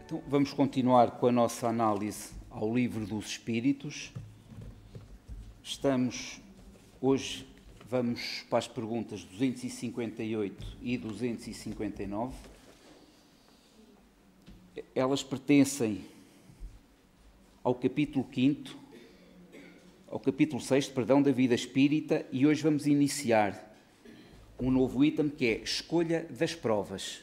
Então, vamos continuar com a nossa análise ao Livro dos Espíritos. Hoje vamos para as perguntas 258 e 259. Elas pertencem ao capítulo 5º, ao capítulo 6º, da vida espírita, e hoje vamos iniciar um novo item que é Escolha das Provas.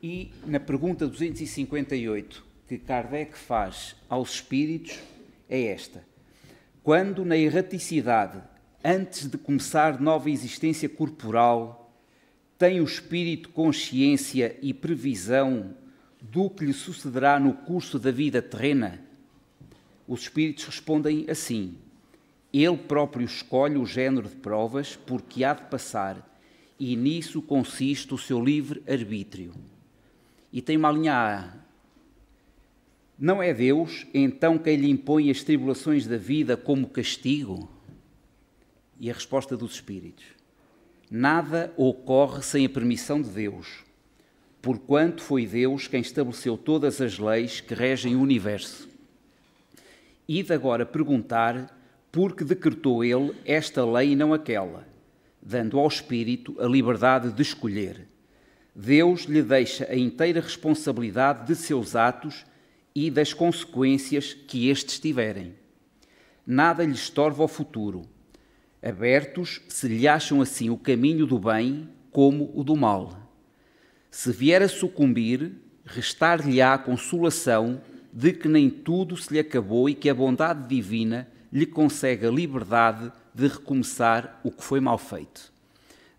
E na pergunta 258 que Kardec faz aos espíritos é esta: quando na erraticidade, antes de começar nova existência corporal, tem o espírito consciência e previsão do que lhe sucederá no curso da vida terrena? Os espíritos respondem assim: ele próprio escolhe o género de provas por que há de passar, e nisso consiste o seu livre-arbítrio. E tem uma linha A. Não é Deus, então, quem lhe impõe as tribulações da vida como castigo? E a resposta dos espíritos: nada ocorre sem a permissão de Deus, porquanto foi Deus quem estabeleceu todas as leis que regem o universo. E de agora perguntar por que decretou ele esta lei e não aquela, dando ao espírito a liberdade de escolher. Deus lhe deixa a inteira responsabilidade de seus atos e das consequências que estes tiverem. Nada lhe estorva ao futuro. Abertos se lhe acham assim o caminho do bem como o do mal. Se vier a sucumbir, restar-lhe-á a consolação de que nem tudo se lhe acabou e que a bondade divina lhe concede a liberdade de recomeçar o que foi mal feito.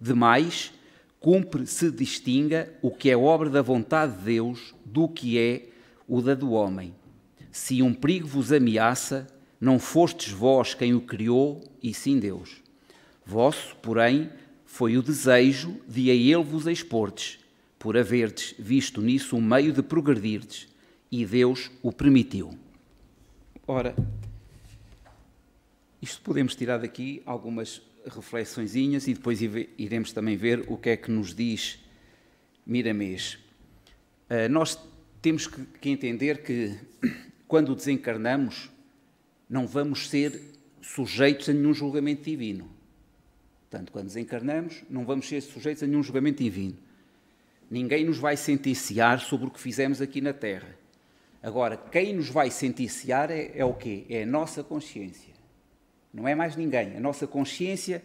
Demais, cumpre se distinga o que é obra da vontade de Deus do que é o da do homem. Se um perigo vos ameaça, não fostes vós quem o criou, e sim Deus. Vosso, porém, foi o desejo de a ele vos exportes, por haverdes visto nisso um meio de progredirdes, e Deus o permitiu. Ora, isto podemos tirar daqui algumas reflexõezinhas e depois iremos também ver o que é que nos diz Miramês. Nós temos que entender que quando desencarnamos não vamos ser sujeitos a nenhum julgamento divino. Portanto, quando desencarnamos não vamos ser sujeitos a nenhum julgamento divino. Ninguém nos vai sentenciar sobre o que fizemos aqui na Terra. Agora, quem nos vai sentenciar é o quê? É a nossa consciência. Não é mais ninguém. A nossa consciência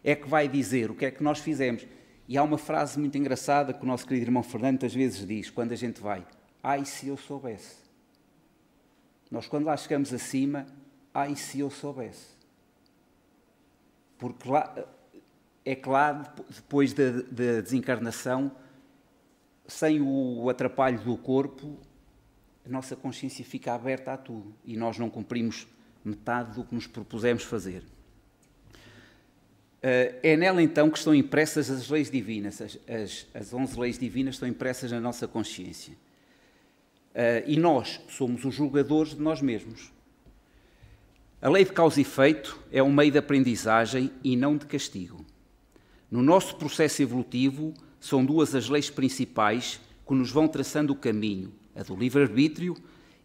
é que vai dizer o que é que nós fizemos. E há uma frase muito engraçada que o nosso querido irmão Fernando às vezes diz, quando a gente vai: ai, se eu soubesse. Nós, quando lá chegamos acima, ai, se eu soubesse. Porque lá, é claro, depois da desencarnação, sem o atrapalho do corpo, a nossa consciência fica aberta a tudo. E nós não cumprimos metade do que nos propusemos fazer. É nela, então, que estão impressas as leis divinas. As 11 leis divinas estão impressas na nossa consciência. E nós somos os julgadores de nós mesmos. A lei de causa e efeito é um meio de aprendizagem e não de castigo. No nosso processo evolutivo, são duas as leis principais que nos vão traçando o caminho, a do livre-arbítrio,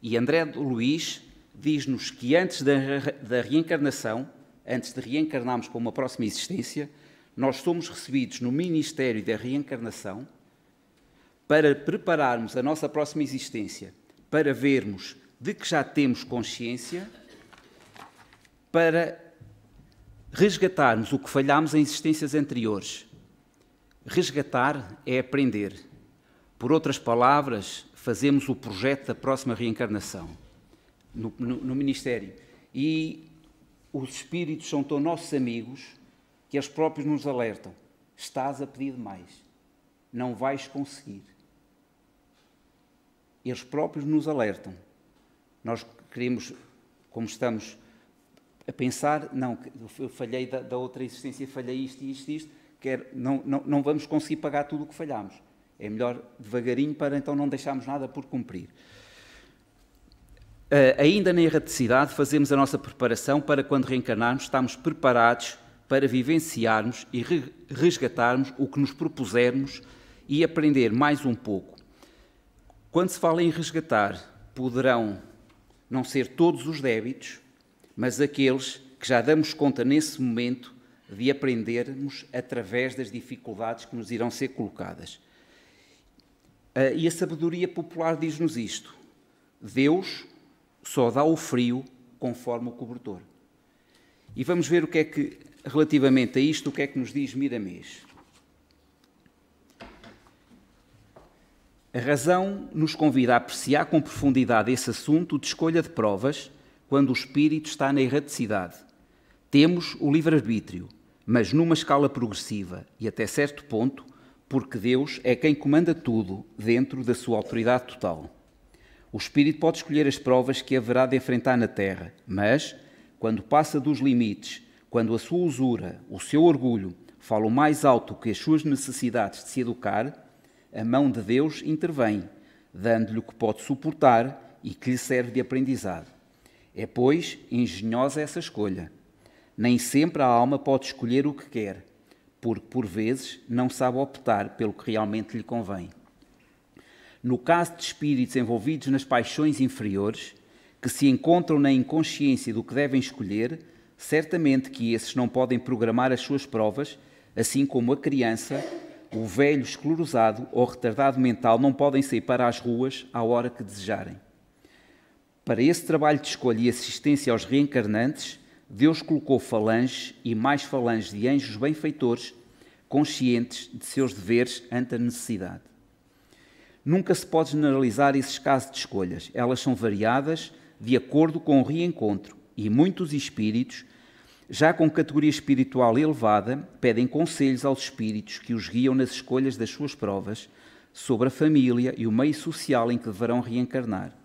e André Luís diz-nos que antes da reencarnação, antes de reencarnarmos para uma próxima existência, nós somos recebidos no ministério da reencarnação para prepararmos a nossa próxima existência, para vermos de que já temos consciência, para resgatarmos o que falhámos em existências anteriores. Resgatar é aprender. Por outras palavras, fazemos o projeto da próxima reencarnação. No ministério. E os espíritos são tão nossos amigos que eles próprios nos alertam: estás a pedir demais, não vais conseguir. Eles próprios nos alertam. Nós queremos, como estamos a pensar, não, eu falhei da outra existência, falhei isto e isto, não vamos conseguir pagar tudo o que falhámos. É melhor devagarinho para então não deixarmos nada por cumprir. Ainda na erraticidade, fazemos a nossa preparação para, quando reencarnarmos, estamos preparados para vivenciarmos e resgatarmos o que nos propusermos e aprender mais um pouco. Quando se fala em resgatar, poderão não ser todos os débitos, mas aqueles que já damos conta nesse momento de aprendermos através das dificuldades que nos irão ser colocadas. E a sabedoria popular diz-nos isto: Deus só dá o frio conforme o cobertor. E vamos ver o que é que, relativamente a isto, o que é que nos diz Miramês. A razão nos convida a apreciar com profundidade esse assunto de escolha de provas quando o espírito está na erraticidade. Temos o livre-arbítrio, mas numa escala progressiva e até certo ponto, porque Deus é quem comanda tudo dentro da sua autoridade total. O espírito pode escolher as provas que haverá de enfrentar na terra, mas, quando passa dos limites, quando a sua usura, o seu orgulho, falam mais alto que as suas necessidades de se educar, a mão de Deus intervém, dando-lhe o que pode suportar e que lhe serve de aprendizado. É, pois, engenhosa essa escolha. Nem sempre a alma pode escolher o que quer, porque, por vezes, não sabe optar pelo que realmente lhe convém. No caso de espíritos envolvidos nas paixões inferiores, que se encontram na inconsciência do que devem escolher, certamente que esses não podem programar as suas provas, assim como a criança, o velho esclerosado ou retardado mental não podem sair para as ruas à hora que desejarem. Para esse trabalho de escolha e assistência aos reencarnantes, Deus colocou falanges e mais falanges de anjos benfeitores, conscientes de seus deveres ante a necessidade. Nunca se pode generalizar esses casos de escolhas. Elas são variadas de acordo com o reencontro e muitos espíritos, já com categoria espiritual elevada, pedem conselhos aos espíritos que os guiam nas escolhas das suas provas sobre a família e o meio social em que deverão reencarnar.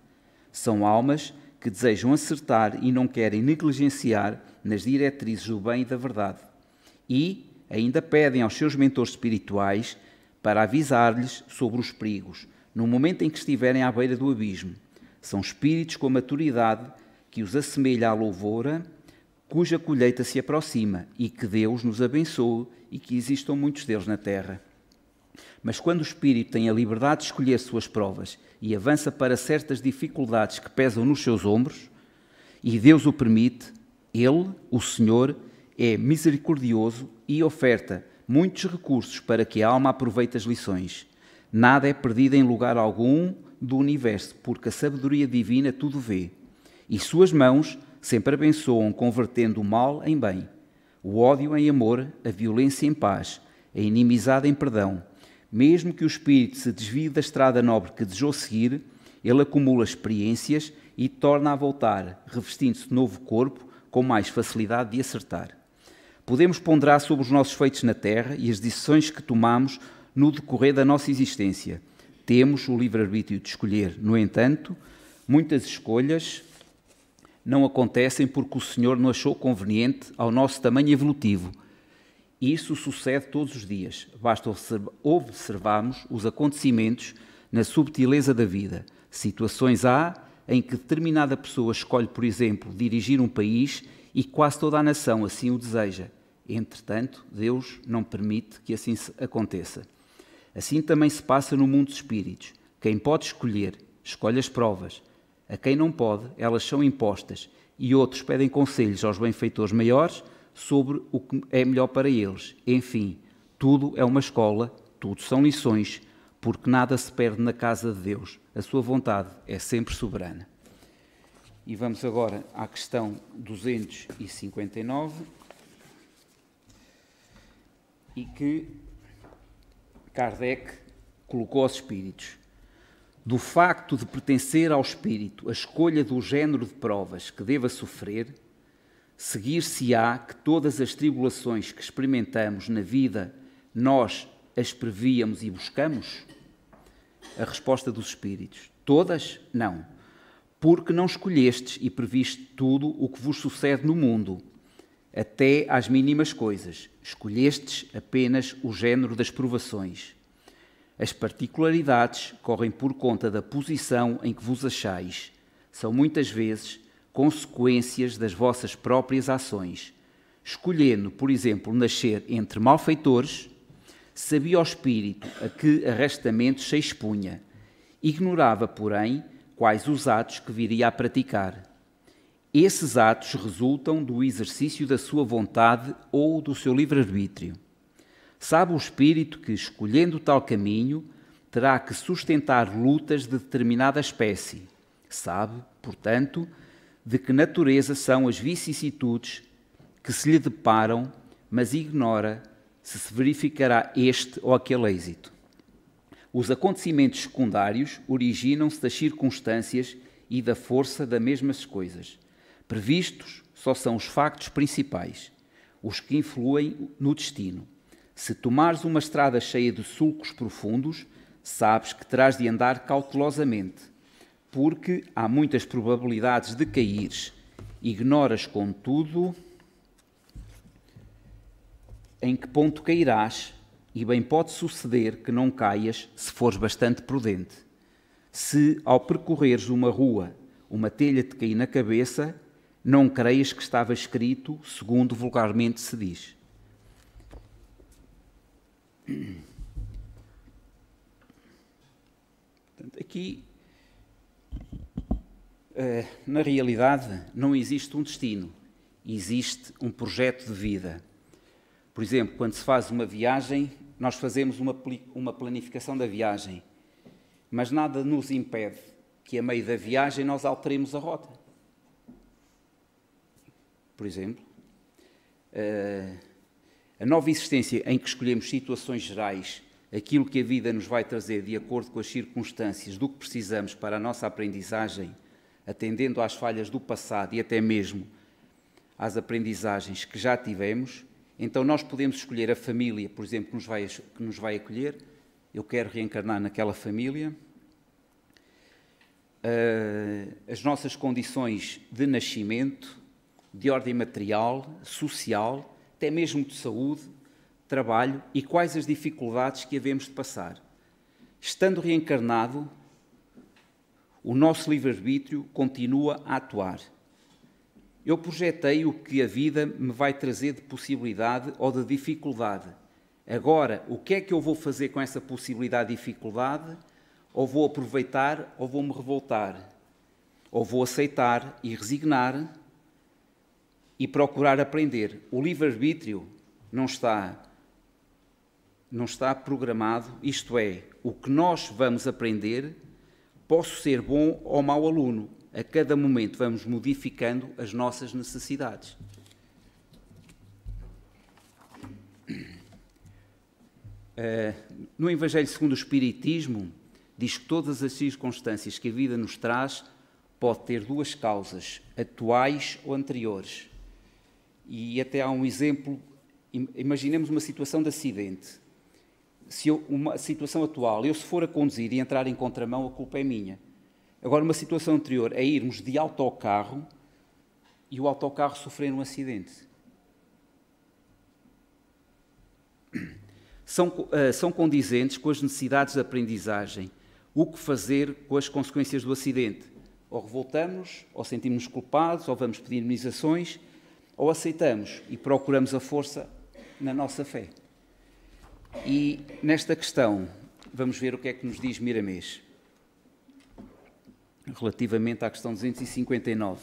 São almas que desejam acertar e não querem negligenciar nas diretrizes do bem e da verdade. E ainda pedem aos seus mentores espirituais para avisar-lhes sobre os perigos, no momento em que estiverem à beira do abismo. São espíritos com a maturidade que os assemelha à lavoura, cuja colheita se aproxima, e que Deus nos abençoe e que existam muitos deles na terra. Mas quando o espírito tem a liberdade de escolher suas provas e avança para certas dificuldades que pesam nos seus ombros, e Deus o permite, Ele, o Senhor, é misericordioso e oferta muitos recursos para que a alma aproveite as lições. Nada é perdido em lugar algum do universo, porque a sabedoria divina tudo vê. E suas mãos sempre abençoam, convertendo o mal em bem, o ódio em amor, a violência em paz, a inimizade em perdão. Mesmo que o espírito se desvie da estrada nobre que desejou seguir, ele acumula experiências e torna a voltar, revestindo-se de novo corpo, com mais facilidade de acertar. Podemos ponderar sobre os nossos feitos na terra e as decisões que tomamos no decorrer da nossa existência. Temos o livre-arbítrio de escolher. No entanto, muitas escolhas não acontecem porque o Senhor não achou conveniente ao nosso tamanho evolutivo. Isso sucede todos os dias. Basta observarmos os acontecimentos na subtileza da vida. Situações há em que determinada pessoa escolhe, por exemplo, dirigir um país e quase toda a nação assim o deseja. Entretanto, Deus não permite que assim aconteça. Assim também se passa no mundo dos espíritos. Quem pode escolher, escolhe as provas. A quem não pode, elas são impostas, e outros pedem conselhos aos benfeitores maiores sobre o que é melhor para eles. Enfim, tudo é uma escola, tudo são lições, porque nada se perde na casa de Deus. A sua vontade é sempre soberana. E vamos agora à questão 259, e que Kardec colocou aos espíritos. Do facto de pertencer ao espírito a escolha do género de provas que deva sofrer, seguir-se-á que todas as tribulações que experimentamos na vida nós as prevíamos e buscamos? A resposta dos espíritos: todas? Não. Porque não escolhestes e previste tudo o que vos sucede no mundo, até às mínimas coisas. Escolhestes apenas o género das provações. As particularidades correm por conta da posição em que vos achais. São muitas vezes consequências das vossas próprias ações. Escolhendo, por exemplo, nascer entre malfeitores, sabia o espírito a que arrastamentos se expunha, Ignorava, porém, quais os atos que viria a praticar. Esses atos resultam do exercício da sua vontade ou do seu livre-arbítrio. Sabe o espírito que, escolhendo tal caminho, terá que sustentar lutas de determinada espécie. Sabe, portanto, de que natureza são as vicissitudes que se lhe deparam, mas ignora se verificará este ou aquele êxito. Os acontecimentos secundários originam-se das circunstâncias e da força das mesmas coisas. Previstos só são os factos principais, os que influem no destino. Se tomares uma estrada cheia de sulcos profundos, sabes que terás de andar cautelosamente, porque há muitas probabilidades de caíres. Ignoras, contudo, em que ponto cairás, e bem pode suceder que não caias se fores bastante prudente. Se, ao percorreres uma rua, uma telha te cair na cabeça, não creias que estava escrito segundo vulgarmente se diz. Portanto, aqui, na realidade, não existe um destino, existe um projeto de vida. Por exemplo, quando se faz uma viagem, nós fazemos uma planificação da viagem, mas nada nos impede que, a meio da viagem, nós alteremos a rota. Por exemplo, a nova existência em que escolhemos situações gerais, aquilo que a vida nos vai trazer de acordo com as circunstâncias do que precisamos para a nossa aprendizagem, atendendo às falhas do passado e até mesmo às aprendizagens que já tivemos. Então nós podemos escolher a família, por exemplo, que nos vai acolher. Eu quero reencarnar naquela família. As nossas condições de nascimento, de ordem material, social, até mesmo de saúde, trabalho e quais as dificuldades que havemos de passar. Estando reencarnado, o nosso livre-arbítrio continua a atuar. Eu projetei o que a vida me vai trazer de possibilidade ou de dificuldade. Agora, o que é que eu vou fazer com essa possibilidade e dificuldade? Ou vou aproveitar ou vou me revoltar? Ou vou aceitar e resignar e procurar aprender? O livre-arbítrio não está programado, isto é, o que nós vamos aprender, posso ser bom ou mau aluno. A cada momento vamos modificando as nossas necessidades. No Evangelho segundo o Espiritismo, diz que todas as circunstâncias que a vida nos traz pode ter duas causas, atuais ou anteriores. E até há um exemplo, imaginemos uma situação de acidente. Uma situação atual, eu se for a conduzir e entrar em contramão, a culpa é minha. Agora, uma situação anterior é irmos de autocarro e o autocarro sofrer um acidente. São condizentes com as necessidades de aprendizagem. O que fazer com as consequências do acidente? Ou revoltamos, ou sentimos-nos culpados, ou vamos pedir indemnizações, ou aceitamos e procuramos a força na nossa fé. E nesta questão, vamos ver o que é que nos diz Miramês, relativamente à questão 259.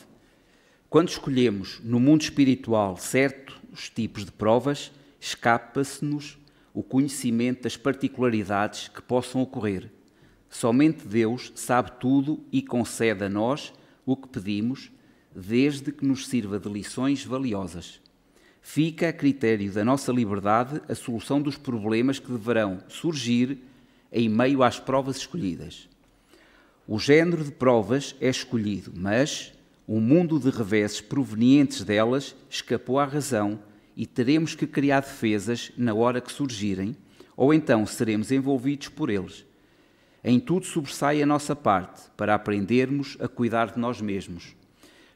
Quando escolhemos no mundo espiritual certos tipos de provas, escapa-se-nos o conhecimento das particularidades que possam ocorrer. Somente Deus sabe tudo e concede a nós o que pedimos, desde que nos sirva de lições valiosas. Fica a critério da nossa liberdade a solução dos problemas que deverão surgir em meio às provas escolhidas. O género de provas é escolhido, mas o mundo de reveses provenientes delas escapou à razão e teremos que criar defesas na hora que surgirem, ou então seremos envolvidos por eles. Em tudo sobressai a nossa parte, para aprendermos a cuidar de nós mesmos.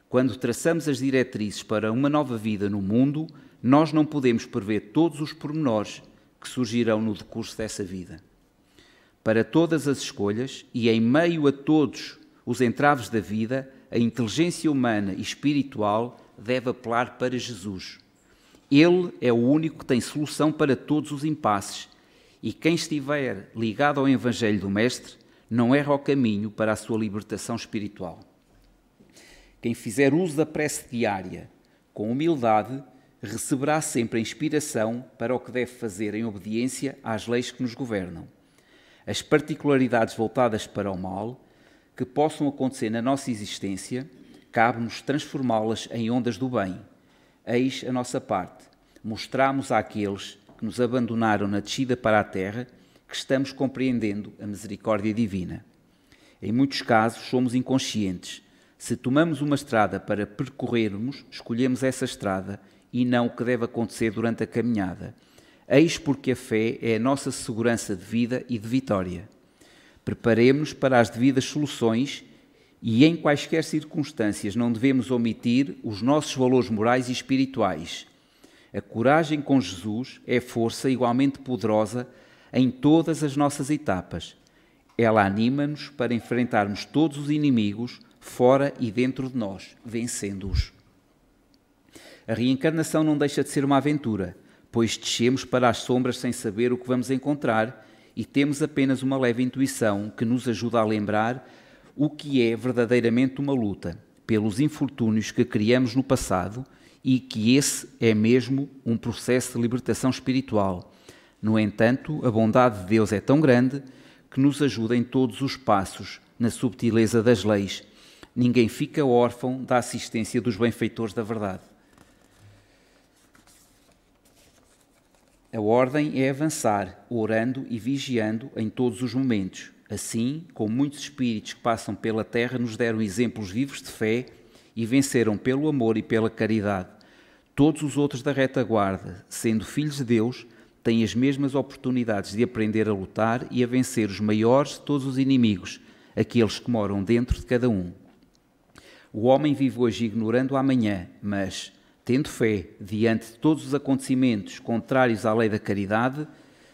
Quando traçamos as diretrizes para uma nova vida no mundo, nós não podemos prever todos os pormenores que surgirão no decurso dessa vida. Para todas as escolhas e em meio a todos os entraves da vida, a inteligência humana e espiritual deve apelar para Jesus. Ele é o único que tem solução para todos os impasses e quem estiver ligado ao Evangelho do Mestre não erra o caminho para a sua libertação espiritual. Quem fizer uso da prece diária com humildade receberá sempre a inspiração para o que deve fazer em obediência às leis que nos governam. As particularidades voltadas para o mal que possam acontecer na nossa existência, cabe-nos transformá-las em ondas do bem. Eis a nossa parte. Mostramos àqueles que nos abandonaram na descida para a terra que estamos compreendendo a misericórdia divina. Em muitos casos somos inconscientes. Se tomamos uma estrada para percorrermos, escolhemos essa estrada e não o que deve acontecer durante a caminhada. Eis porque a fé é a nossa segurança de vida e de vitória. Preparemo-nos para as devidas soluções e em quaisquer circunstâncias não devemos omitir os nossos valores morais e espirituais. A coragem com Jesus é força igualmente poderosa em todas as nossas etapas. Ela anima-nos para enfrentarmos todos os inimigos, fora e dentro de nós, vencendo-os. A reencarnação não deixa de ser uma aventura, pois descemos para as sombras sem saber o que vamos encontrar e temos apenas uma leve intuição que nos ajuda a lembrar o que é verdadeiramente uma luta, pelos infortúnios que criamos no passado e que esse é mesmo um processo de libertação espiritual. No entanto, a bondade de Deus é tão grande que nos ajuda em todos os passos, na subtileza das leis. Ninguém fica órfão da assistência dos benfeitores da verdade. A ordem é avançar, orando e vigiando em todos os momentos. Assim, como muitos espíritos que passam pela terra nos deram exemplos vivos de fé e venceram pelo amor e pela caridade, todos os outros da retaguarda, sendo filhos de Deus, têm as mesmas oportunidades de aprender a lutar e a vencer os maiores de todos os inimigos, aqueles que moram dentro de cada um. O homem vive hoje ignorando o amanhã, mas, tendo fé diante de todos os acontecimentos contrários à lei da caridade,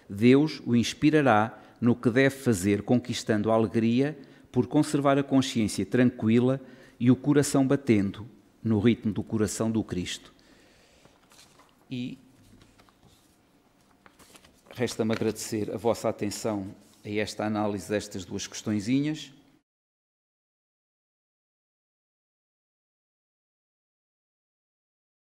Deus o inspirará no que deve fazer, conquistando a alegria por conservar a consciência tranquila e o coração batendo no ritmo do coração do Cristo. E resta-me agradecer a vossa atenção a esta análise destas duas questõezinhas